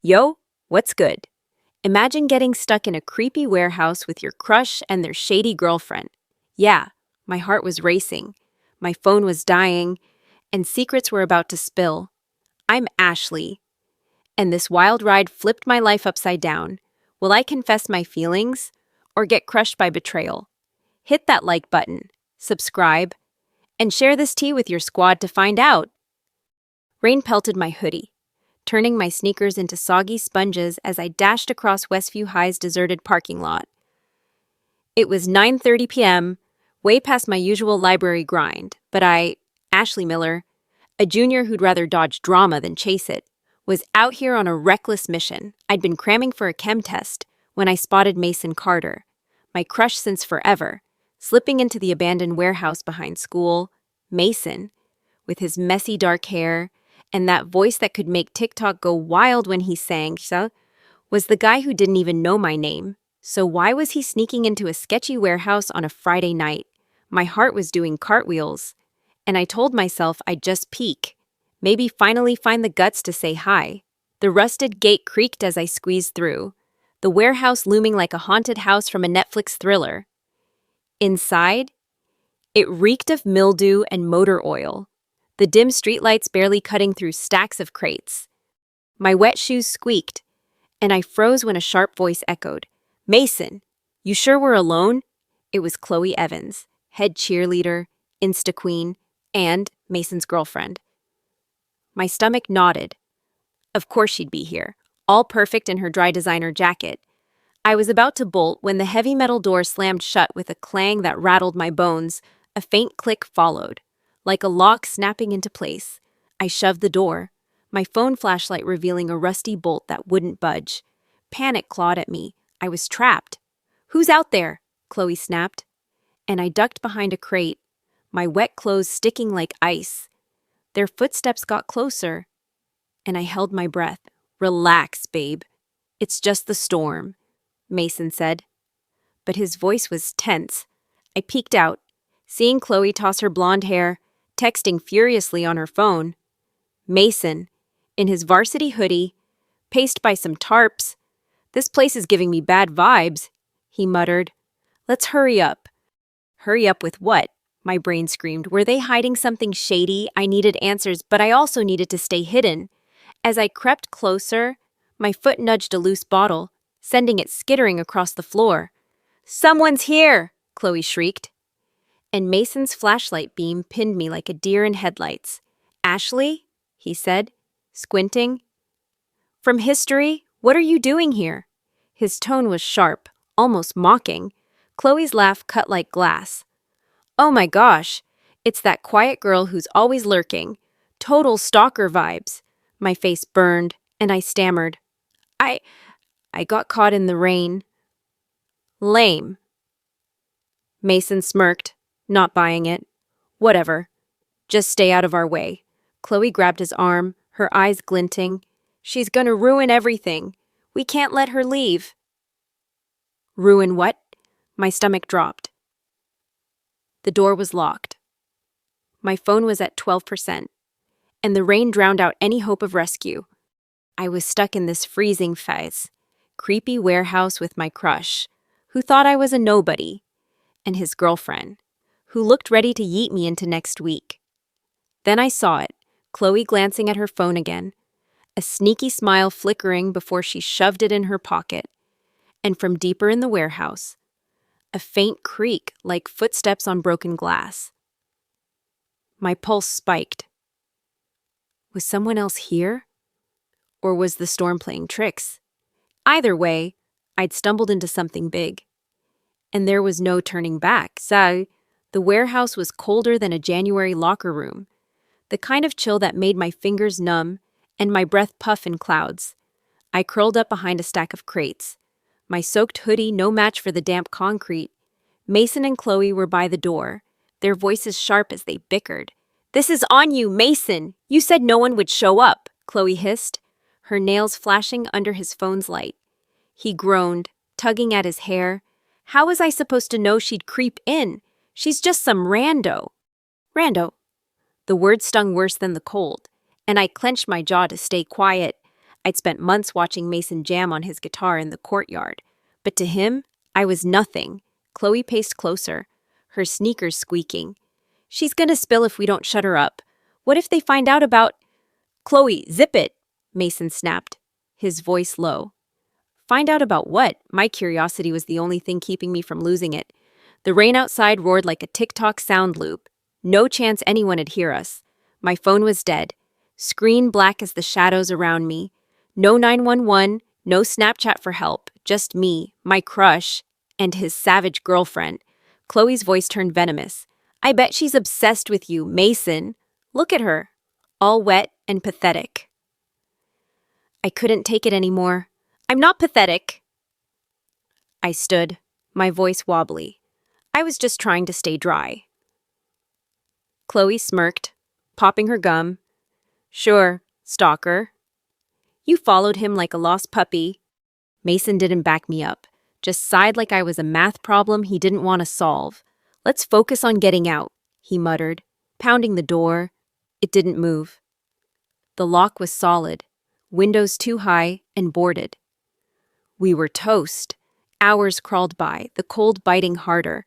Yo, what's good? Imagine getting stuck in a creepy warehouse with your crush and their shady girlfriend. Yeah, my heart was racing, my phone was dying, and secrets were about to spill. I'm Ashley, and this wild ride flipped my life upside down. Will I confess my feelings or get crushed by betrayal? Hit that like button, subscribe, and share this tea with your squad to find out. Rain pelted my hoodie, turning my sneakers into soggy sponges as I dashed across Westview High's deserted parking lot. It was 9:30 p.m., way past my usual library grind, but Ashley Miller, a junior who'd rather dodge drama than chase it, was out here on a reckless mission. I'd been cramming for a chem test when I spotted Mason Carter, my crush since forever, slipping into the abandoned warehouse behind school. Mason, with his messy dark hair and that voice that could make TikTok go wild when he sang, was the guy who didn't even know my name. So why was he sneaking into a sketchy warehouse on a Friday night? My heart was doing cartwheels, and I told myself I'd just peek, maybe finally find the guts to say hi. The rusted gate creaked as I squeezed through, the warehouse looming like a haunted house from a Netflix thriller. Inside, it reeked of mildew and motor oil, the dim streetlights barely cutting through stacks of crates. My wet shoes squeaked, and I froze when a sharp voice echoed, "Mason, you sure we're alone?" It was Chloe Evans, head cheerleader, Insta queen, and Mason's girlfriend. My stomach nodded. Of course she'd be here, all perfect in her dry designer jacket. I was about to bolt when the heavy metal door slammed shut with a clang that rattled my bones. A faint click followed, like a lock snapping into place. I shoved the door, my phone flashlight revealing a rusty bolt that wouldn't budge. Panic clawed at me. I was trapped. "Who's out there?" Chloe snapped. And I ducked behind a crate, my wet clothes sticking like ice. Their footsteps got closer, and I held my breath. "Relax, babe. It's just the storm," Mason said. But his voice was tense. I peeked out, seeing Chloe toss her blonde hair, texting furiously on her phone. Mason, in his varsity hoodie, paced by some tarps. "This place is giving me bad vibes," he muttered. "Let's hurry up." Hurry up with what? My brain screamed. Were they hiding something shady? I needed answers, but I also needed to stay hidden. As I crept closer, my foot nudged a loose bottle, sending it skittering across the floor. "Someone's here!" Chloe shrieked. And Mason's flashlight beam pinned me like a deer in headlights. "Ashley?" he said, squinting. "From history? What are you doing here?" His tone was sharp, almost mocking. Chloe's laugh cut like glass. "Oh my gosh, it's that quiet girl who's always lurking. Total stalker vibes." My face burned, and I stammered. I got caught in the rain." "Lame." Mason smirked, not buying it. "Whatever. Just stay out of our way." Chloe grabbed his arm, her eyes glinting. "She's gonna ruin everything. We can't let her leave." "Ruin what?" My stomach dropped. The door was locked. My phone was at 12%, and the rain drowned out any hope of rescue. I was stuck in this freezing creepy warehouse with my crush, who thought I was a nobody, and his girlfriend, who looked ready to yeet me into next week. Then I saw it, Chloe glancing at her phone again, a sneaky smile flickering before she shoved it in her pocket. And from deeper in the warehouse, a faint creak like footsteps on broken glass. My pulse spiked. Was someone else here? Or was the storm playing tricks? Either way, I'd stumbled into something big. And there was no turning back. So, the warehouse was colder than a January locker room, the kind of chill that made my fingers numb and my breath puff in clouds. I curled up behind a stack of crates, my soaked hoodie no match for the damp concrete. Mason and Chloe were by the door, their voices sharp as they bickered. "This is on you, Mason! You said no one would show up," Chloe hissed, her nails flashing under his phone's light. He groaned, tugging at his hair. "How was I supposed to know she'd creep in? She's just some rando." "Rando?" The word stung worse than the cold, and I clenched my jaw to stay quiet. I'd spent months watching Mason jam on his guitar in the courtyard. But to him, I was nothing. Chloe paced closer, her sneakers squeaking. She's gonna spill if we don't shut her up. What if they find out about— Chloe, zip it, Mason snapped, his voice low. Find out about what? My curiosity was the only thing keeping me from losing it. The rain outside roared like a TikTok sound loop. No chance anyone would hear us. My phone was dead. Screen black as the shadows around me. No 911, no Snapchat for help. Just me, my crush, and his savage girlfriend. Chloe's voice turned venomous. I bet she's obsessed with you, Mason. Look at her. All wet and pathetic. I couldn't take it anymore. I'm not pathetic. I stood, my voice wobbly. I was just trying to stay dry. Chloe smirked, popping her gum. Sure, stalker. You followed him like a lost puppy. Mason didn't back me up, just sighed like I was a math problem he didn't want to solve. Let's focus on getting out, he muttered, pounding the door. It didn't move. The lock was solid, windows too high and boarded. We were toast. Hours crawled by, the cold biting harder.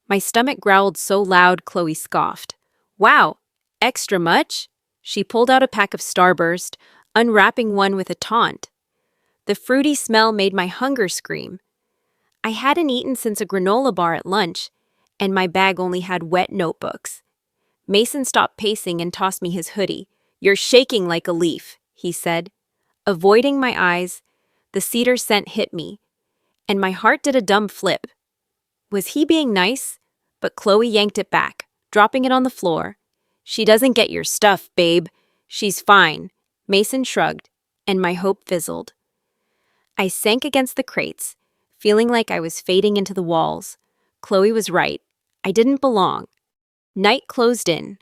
My stomach growled so loud Chloe scoffed. Wow, extra much? She pulled out a pack of Starburst, unwrapping one with a taunt. The fruity smell made my hunger scream. I hadn't eaten since a granola bar at lunch, and my bag only had wet notebooks. Mason stopped pacing and tossed me his hoodie. You're shaking like a leaf, he said. Avoiding my eyes, the cedar scent hit me, and my heart did a dumb flip. Was he being nice? But Chloe yanked it back, dropping it on the floor. She doesn't get your stuff, babe. She's fine. Mason shrugged, and my hope fizzled. I sank against the crates, feeling like I was fading into the walls. Chloe was right. I didn't belong. Night closed in,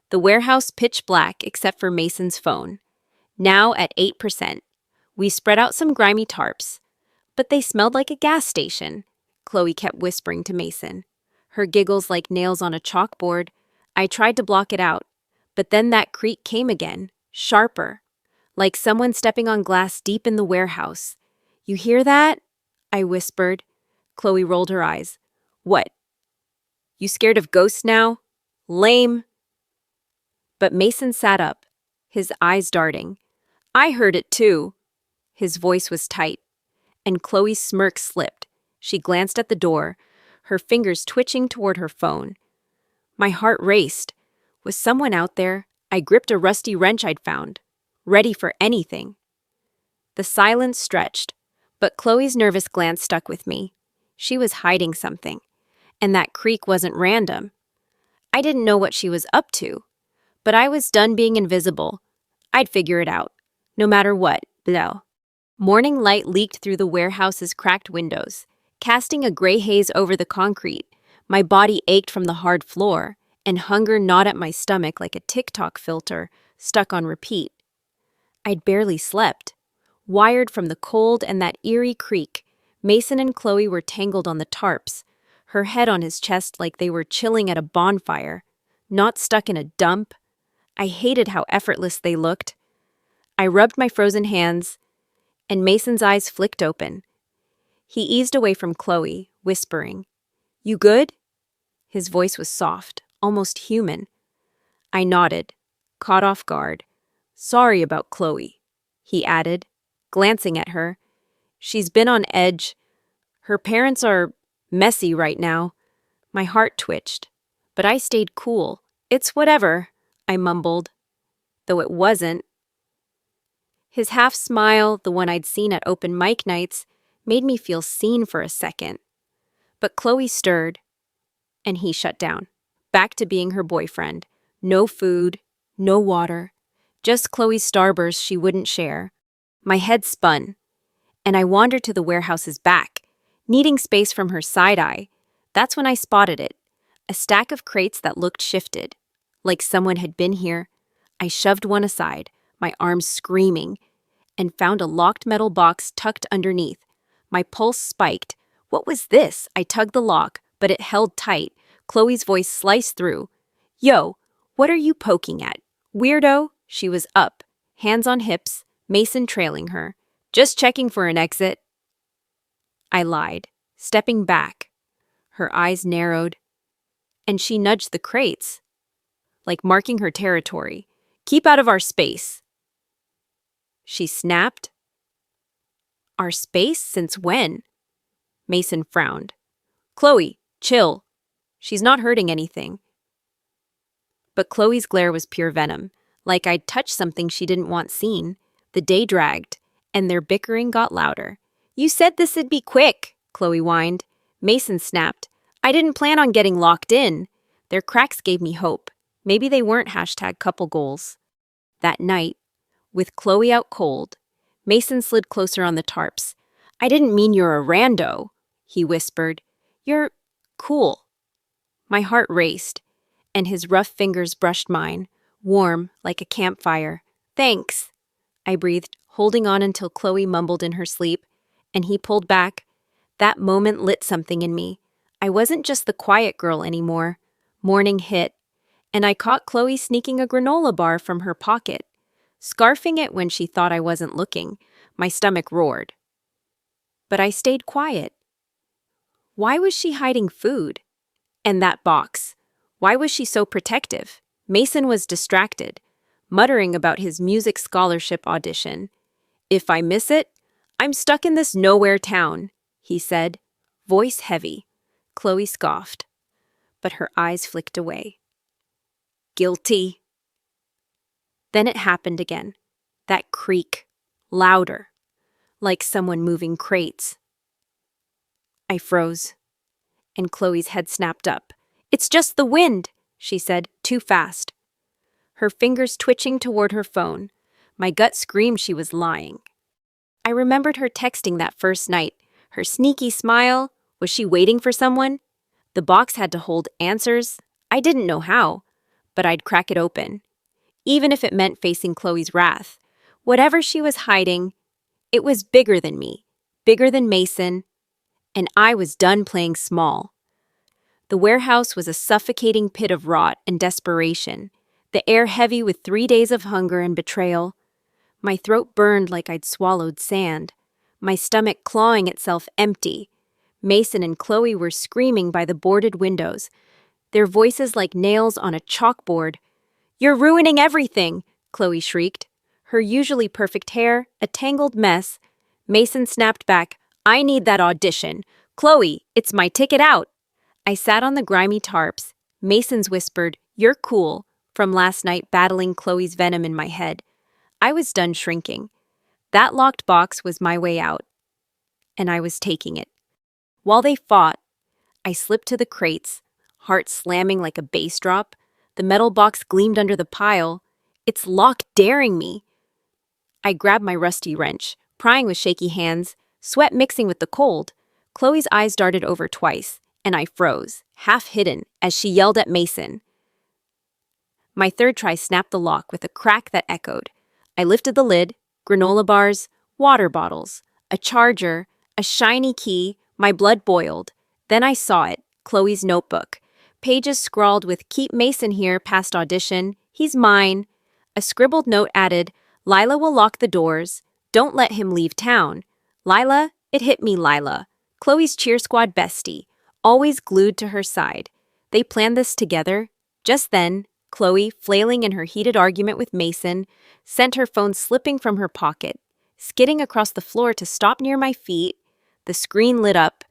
the warehouse pitch black except for Mason's phone. Now at 8%. We spread out some grimy tarps. But they smelled like a gas station, Chloe kept whispering to Mason. Her giggles like nails on a chalkboard. I tried to block it out, but then that creak came again, sharper, like someone stepping on glass deep in the warehouse. You hear that? I whispered. Chloe rolled her eyes. What? You scared of ghosts now? Lame. But Mason sat up, his eyes darting. I heard it too. His voice was tight, and Chloe's smirk slipped. She glanced at the door, her fingers twitching toward her phone. My heart raced. Was someone out there? I gripped a rusty wrench I'd found, ready for anything. The silence stretched, but Chloe's nervous glance stuck with me. She was hiding something, and that creak wasn't random. I didn't know what she was up to, but I was done being invisible. I'd figure it out, no matter what. Blah. Morning light leaked through the warehouse's cracked windows, casting a gray haze over the concrete. My body ached from the hard floor, and hunger gnawed at my stomach like a TikTok filter stuck on repeat. I'd barely slept. Wired from the cold and that eerie creak, Mason and Chloe were tangled on the tarps, her head on his chest like they were chilling at a bonfire, not stuck in a dump. I hated how effortless they looked. I rubbed my frozen hands, and Mason's eyes flicked open. He eased away from Chloe, whispering, You good? His voice was soft, almost human. I nodded, caught off guard. Sorry about Chloe, he added, glancing at her. She's been on edge. Her parents are messy right now. My heart twitched, but I stayed cool. It's whatever, I mumbled, though it wasn't. His half smile, the one I'd seen at open mic nights, made me feel seen for a second. But Chloe stirred, and he shut down, back to being her boyfriend. No food, no water, just Chloe's Starburst she wouldn't share. My head spun, and I wandered to the warehouse's back, needing space from her side-eye. That's when I spotted it, a stack of crates that looked shifted, like someone had been here. I shoved one aside, my arms screaming, and found a locked metal box tucked underneath. My pulse spiked. What was this? I tugged the lock, but it held tight. Chloe's voice sliced through. Yo, what are you poking at? Weirdo? She was up, hands on hips, Mason trailing her. Just checking for an exit. I lied, stepping back. Her eyes narrowed, and she nudged the crates, like marking her territory. Keep out of our space. She snapped. Our space? Since when? Mason frowned. Chloe, chill. She's not hurting anything. But Chloe's glare was pure venom, like I'd touched something she didn't want seen. The day dragged, and their bickering got louder. You said this'd be quick, Chloe whined. Mason snapped. I didn't plan on getting locked in. Their cracks gave me hope. Maybe they weren't #couple goals. That night, with Chloe out cold, Mason slid closer on the tarps. I didn't mean you're a rando, he whispered. You're cool. My heart raced, and his rough fingers brushed mine, warm like a campfire. Thanks, I breathed, holding on until Chloe mumbled in her sleep, and he pulled back. That moment lit something in me. I wasn't just the quiet girl anymore. Morning hit, and I caught Chloe sneaking a granola bar from her pocket, scarfing it when she thought I wasn't looking. My stomach roared. But I stayed quiet. Why was she hiding food? And that box. Why was she so protective? Mason was distracted, muttering about his music scholarship audition. If I miss it, I'm stuck in this nowhere town, he said, voice heavy. Chloe scoffed, but her eyes flicked away. Guilty. Then it happened again. That creak, louder, like someone moving crates. I froze, and Chloe's head snapped up. It's just the wind, she said, too fast. Her fingers twitching toward her phone. My gut screamed she was lying. I remembered her texting that first night, her sneaky smile. Was she waiting for someone? The box had to hold answers. I didn't know how, but I'd crack it open, even if it meant facing Chloe's wrath. Whatever she was hiding, it was bigger than me, bigger than Mason, and I was done playing small. The warehouse was a suffocating pit of rot and desperation, the air heavy with 3 days of hunger and betrayal. My throat burned like I'd swallowed sand, my stomach clawing itself empty. Mason and Chloe were screaming by the boarded windows, their voices like nails on a chalkboard. You're ruining everything, Chloe shrieked, her usually perfect hair a tangled mess. Mason snapped back, I need that audition. Chloe, it's my ticket out. I sat on the grimy tarps. Mason's whispered, you're cool, from last night battling Chloe's venom in my head. I was done shrinking. That locked box was my way out, and I was taking it. While they fought, I slipped to the crates, heart slamming like a bass drop. The metal box gleamed under the pile, its lock daring me. I grabbed my rusty wrench, prying with shaky hands, sweat mixing with the cold. Chloe's eyes darted over twice, and I froze, half hidden, as she yelled at Mason. My third try snapped the lock with a crack that echoed. I lifted the lid, granola bars, water bottles, a charger, a shiny key. My blood boiled. Then I saw it, Chloe's notebook. Pages scrawled with Keep Mason here past audition. He's mine. A scribbled note added, Lila will lock the doors. Don't let him leave town. Lila, it hit me, Lila. Chloe's cheer squad bestie, always glued to her side. They planned this together. Just then, Chloe, flailing in her heated argument with Mason, sent her phone slipping from her pocket, skidding across the floor to stop near my feet. The screen lit up.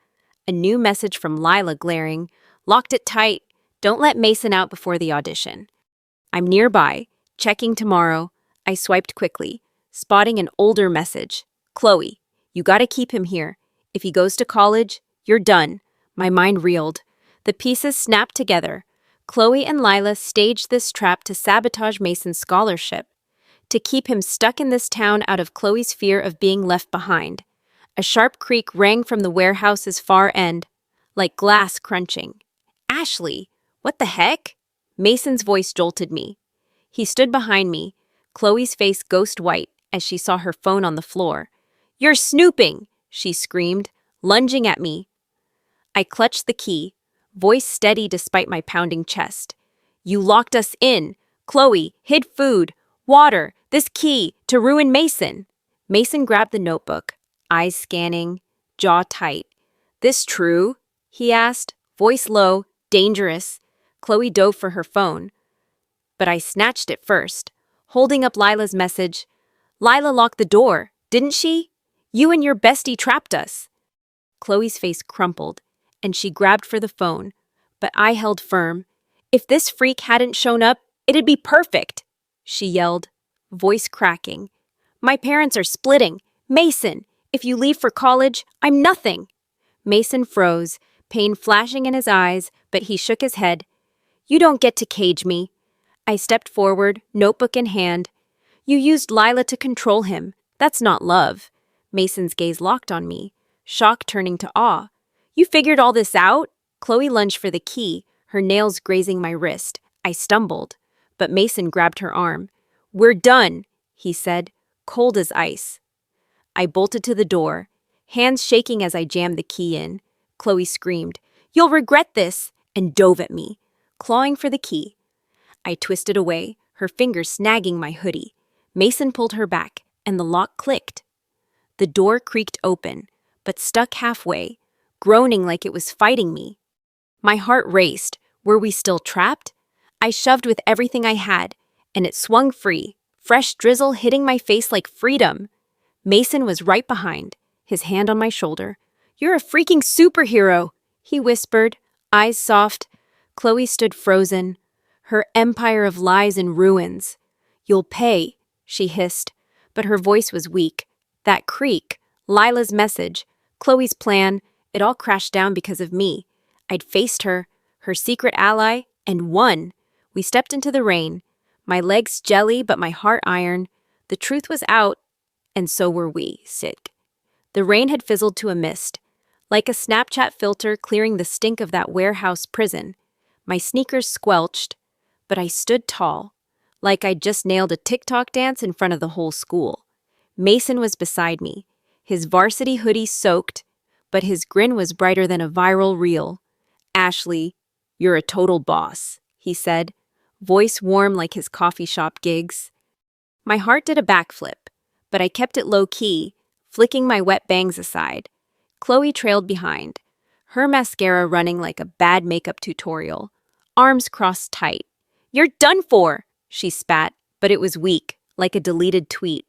A new message from Lila glaring. Locked it tight. Don't let Mason out before the audition. I'm nearby. Checking tomorrow. I swiped quickly, spotting an older message. Chloe, you gotta keep him here. If he goes to college, you're done. My mind reeled. The pieces snapped together. Chloe and Lila staged this trap to sabotage Mason's scholarship, to keep him stuck in this town out of Chloe's fear of being left behind. A sharp creak rang from the warehouse's far end, like glass crunching. Ashley, what the heck? Mason's voice jolted me. He stood behind me, Chloe's face ghost white as she saw her phone on the floor. You're snooping, she screamed, lunging at me. I clutched the key, voice steady despite my pounding chest. You locked us in. Chloe, hid food, water. This key to ruin Mason. Mason grabbed the notebook, eyes scanning, jaw tight. This true? He asked, voice low, dangerous. Chloe dove for her phone, but I snatched it first, holding up Lila's message. Lila locked the door, didn't she? You and your bestie trapped us. Chloe's face crumpled, and she grabbed for the phone, but I held firm. If this freak hadn't shown up, it'd be perfect, she yelled, voice cracking. My parents are splitting. Mason, if you leave for college, I'm nothing. Mason froze, pain flashing in his eyes, but he shook his head. You don't get to cage me. I stepped forward, notebook in hand. You used Lila to control him. That's not love. Mason's gaze locked on me, shock turning to awe. You figured all this out? Chloe lunged for the key, her nails grazing my wrist. I stumbled, but Mason grabbed her arm. We're done, he said, cold as ice. I bolted to the door, hands shaking as I jammed the key in. Chloe screamed, You'll regret this, and dove at me, clawing for the key. I twisted away, her fingers snagging my hoodie. Mason pulled her back, and the lock clicked. The door creaked open, but stuck halfway, groaning like it was fighting me. My heart raced. Were we still trapped? I shoved with everything I had, and it swung free, fresh drizzle hitting my face like freedom. Mason was right behind, his hand on my shoulder. You're a freaking superhero, he whispered, eyes soft. Chloe stood frozen, her empire of lies in ruins. You'll pay, she hissed, but her voice was weak. That creak, Lila's message, Chloe's plan, it all crashed down because of me. I'd faced her, her secret ally, and won. We stepped into the rain. My legs jelly, but my heart iron. The truth was out, and so were we, sick. The rain had fizzled to a mist, like a Snapchat filter clearing the stink of that warehouse prison. My sneakers squelched, but I stood tall, like I'd just nailed a TikTok dance in front of the whole school. Mason was beside me, his varsity hoodie soaked, but his grin was brighter than a viral reel. Ashley, you're a total boss, he said, voice warm like his coffee shop gigs. My heart did a backflip, but I kept it low-key, flicking my wet bangs aside. Chloe trailed behind, her mascara running like a bad makeup tutorial, arms crossed tight. You're done for, she spat, but it was weak, like a deleted tweet.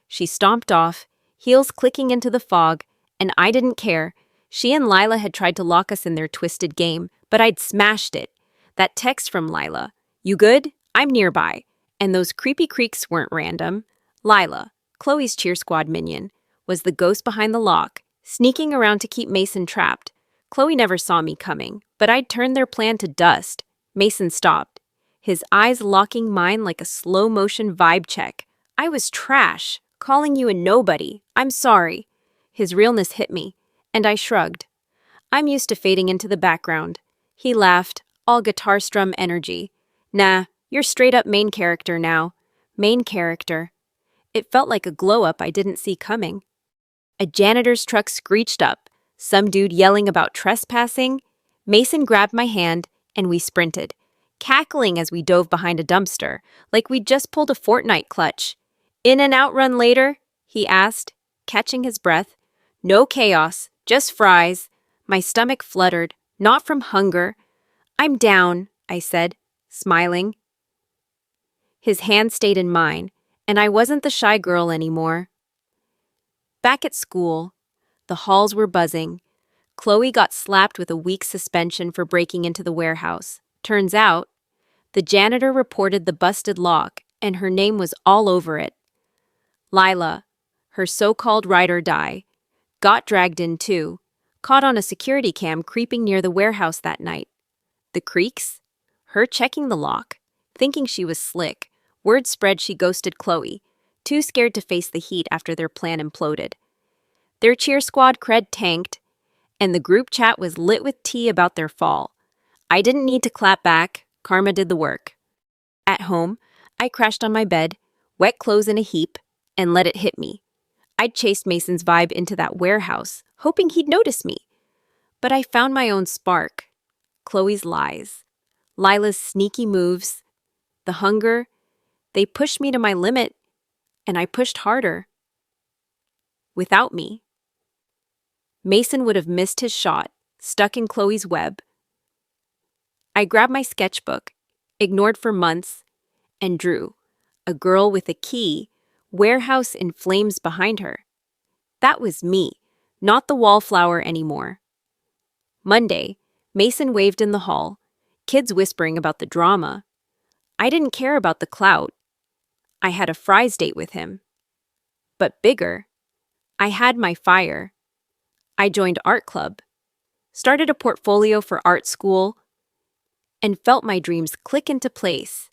She stomped off, heels clicking into the fog, and I didn't care. She and Lila had tried to lock us in their twisted game, but I'd smashed it. That text from Lila, you good? I'm nearby. And those creepy creaks weren't random. Lila, Chloe's cheer squad minion, was the ghost behind the lock, sneaking around to keep Mason trapped. Chloe never saw me coming, but I'd turned their plan to dust. Mason stopped, his eyes locking mine like a slow-motion vibe check. I was trash, calling you a nobody. I'm sorry. His realness hit me, and I shrugged. I'm used to fading into the background. He laughed, all guitar strum energy. Nah, you're straight-up main character now. Main character. It felt like a glow-up I didn't see coming. A janitor's truck screeched up, some dude yelling about trespassing. Mason grabbed my hand, and we sprinted, cackling as we dove behind a dumpster, like we'd just pulled a Fortnite clutch. In and out run later? He asked, catching his breath. No chaos, just fries. My stomach fluttered, not from hunger. I'm down, I said, smiling. His hand stayed in mine, and I wasn't the shy girl anymore. Back at school, the halls were buzzing. Chloe got slapped with a week's suspension for breaking into the warehouse. Turns out, the janitor reported the busted lock, and her name was all over it. Lila, her so-called ride or die, got dragged in too, caught on a security cam creeping near the warehouse that night. The creaks? Her checking the lock, thinking she was slick. Word spread she ghosted Chloe, too scared to face the heat after their plan imploded. Their cheer squad cred tanked, and the group chat was lit with tea about their fall. I didn't need to clap back, karma did the work. At home, I crashed on my bed, wet clothes in a heap, and let it hit me. I'd chased Mason's vibe into that warehouse, hoping he'd notice me. But I found my own spark. Chloe's lies, Lila's sneaky moves, the hunger. They pushed me to my limit, and I pushed harder. Without me, Mason would have missed his shot, stuck in Chloe's web. I grabbed my sketchbook, ignored for months, and drew a girl with a key, warehouse in flames behind her. That was me, not the wallflower anymore. Monday, Mason waved in the hall, kids whispering about the drama. I didn't care about the clout. I had a fries date with him. But bigger, I had my fire. I joined art club, started a portfolio for art school, and felt my dreams click into place.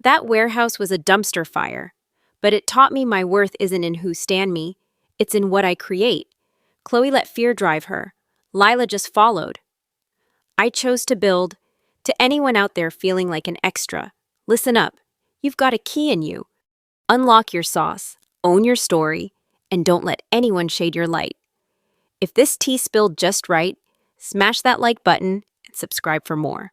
That warehouse was a dumpster fire, but it taught me my worth isn't in who stand me, it's in what I create. Chloe let fear drive her. Lila just followed. I chose to build. To anyone out there feeling like an extra, listen up. You've got a key in you. Unlock your sauce, own your story, and don't let anyone shade your light. If this tea spilled just right, smash that like button and subscribe for more.